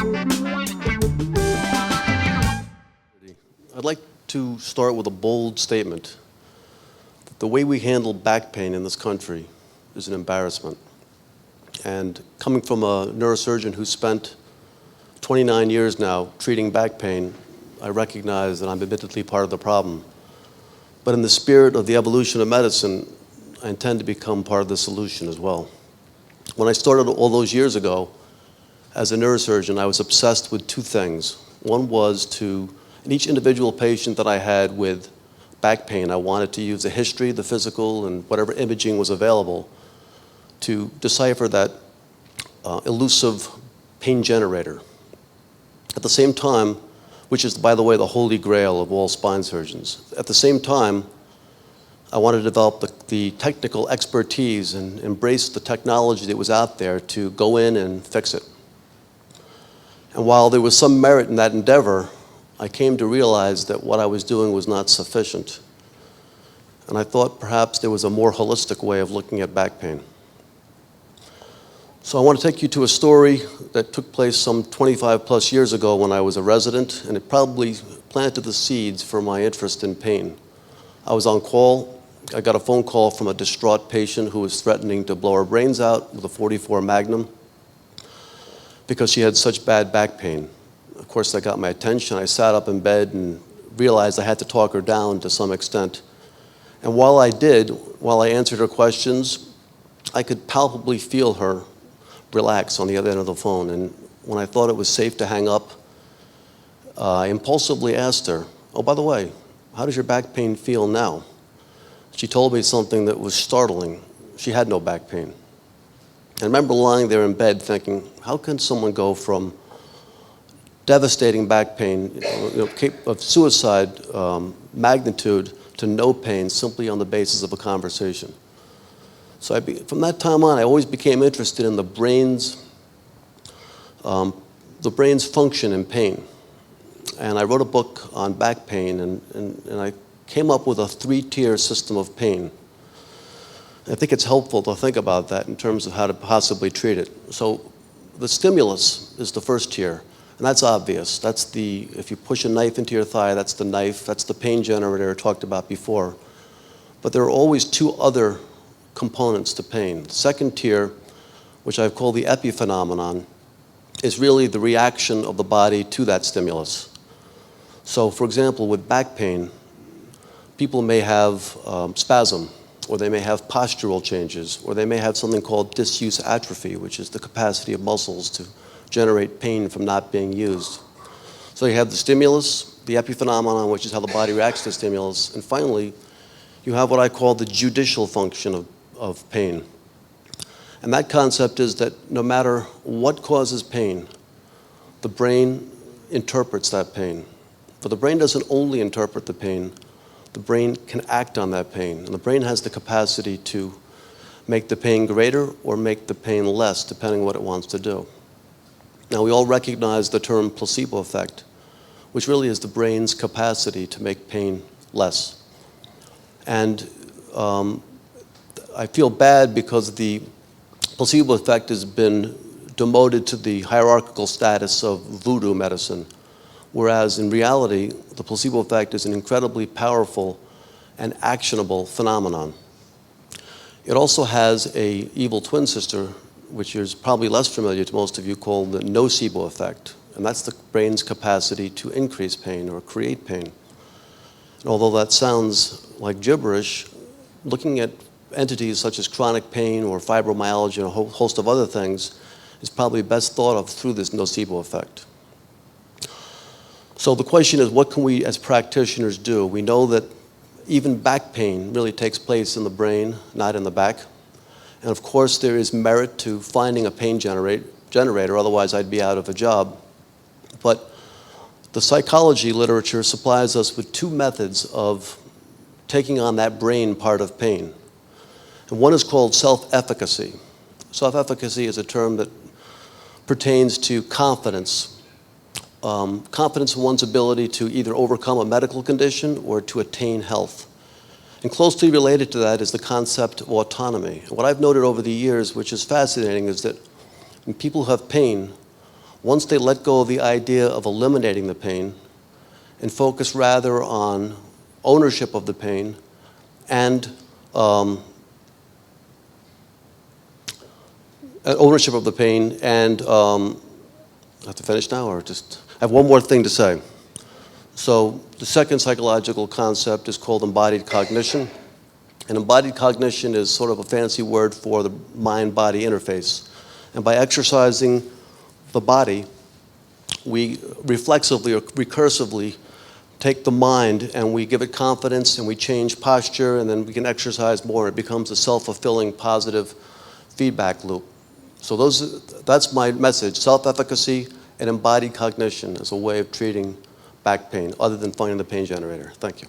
I'd like to start with a bold statement. The way we handle back pain in this country is an embarrassment. And coming from a neurosurgeon who spent 29 years now treating back pain, I recognize that I'm admittedly part of the problem. But in the spirit of the evolution of medicine, I intend to become part of the solution as well. When I started all those years ago as a neurosurgeon, I was obsessed with two things. One was to, in each individual patient that I had with back pain, I wanted to use the history, the physical, and whatever imaging was available to decipher that elusive pain generator. At the same time, which is, by the way, the holy grail of all spine surgeons, at the same time, I wanted to develop the technical expertise and embrace the technology that was out there to go in and fix it. And while there was some merit in that endeavor, I came to realize that what I was doing was not sufficient. And I thought perhaps there was a more holistic way of looking at back pain. So I want to take you to a story that took place some 25 plus years ago when I was a resident, and it probably planted the seeds for my interest in pain. I was on call. I got a phone call from a distraught patient who was threatening to blow her brains out with a .44 Magnum because she had such bad back pain. Of course, that got my attention. I sat up in bed and realized I had to talk her down to some extent. And while I did, while I answered her questions, I could palpably feel her relax on the other end of the phone. And when I thought it was safe to hang up, I impulsively asked her, "Oh, by the way, how does your back pain feel now?" She told me something that was startling. She had no back pain. I remember lying there in bed thinking, how can someone go from devastating back pain, of suicide magnitude, to no pain simply on the basis of a conversation? So from that time on, I always became interested in the brain's function in pain. And I wrote a book on back pain, and I came up with a 3-tier system of pain. I think it's helpful to think about that in terms of how to possibly treat it. So the stimulus is the first tier, and that's obvious. That's if you push a knife into your thigh, that's the knife, that's the pain generator I talked about before. But there are always two other components to pain. The second tier, which I've called the epiphenomenon, is really the reaction of the body to that stimulus. So for example, with back pain, people may have spasm, or they may have postural changes, or they may have something called disuse atrophy, which is the capacity of muscles to generate pain from not being used. So you have the stimulus, the epiphenomenon, which is how the body reacts to stimulus, and finally, you have what I call the judicial function of pain. And that concept is that no matter what causes pain, the brain interprets that pain. But the brain doesn't only interpret the pain, the brain can act on that pain. And the brain has the capacity to make the pain greater or make the pain less, depending on what it wants to do. Now, we all recognize the term placebo effect, which really is the brain's capacity to make pain less. And I feel bad because the placebo effect has been demoted to the hierarchical status of voodoo medicine, whereas in reality, the placebo effect is an incredibly powerful and actionable phenomenon. It also has an evil twin sister, which is probably less familiar to most of you, called the Nocebo Effect. And that's the brain's capacity to increase pain or create pain. And although that sounds like gibberish, looking at entities such as chronic pain or fibromyalgia and a whole host of other things is probably best thought of through this Nocebo Effect. So the question is, what can we as practitioners do? We know that even back pain really takes place in the brain, not in the back. And of course, there is merit to finding a pain generator, otherwise I'd be out of a job. But the psychology literature supplies us with two methods of taking on that brain part of pain. And one is called self-efficacy. Self-efficacy is a term that pertains to confidence. Confidence in one's ability to either overcome a medical condition or to attain health. And closely related to that is the concept of autonomy. And what I've noted over the years, which is fascinating, is that when people have pain, once they let go of the idea of eliminating the pain and focus rather on ownership of the pain and ownership of the pain and I have to finish now or just I have one more thing to say. So the second psychological concept is called embodied cognition. And embodied cognition is sort of a fancy word for the mind-body interface. And by exercising the body, we reflexively or recursively take the mind and we give it confidence and we change posture and then we can exercise more. It becomes a self-fulfilling positive feedback loop. So that's my message, self-efficacy and embodied cognition as a way of treating back pain other than finding the pain generator. Thank you.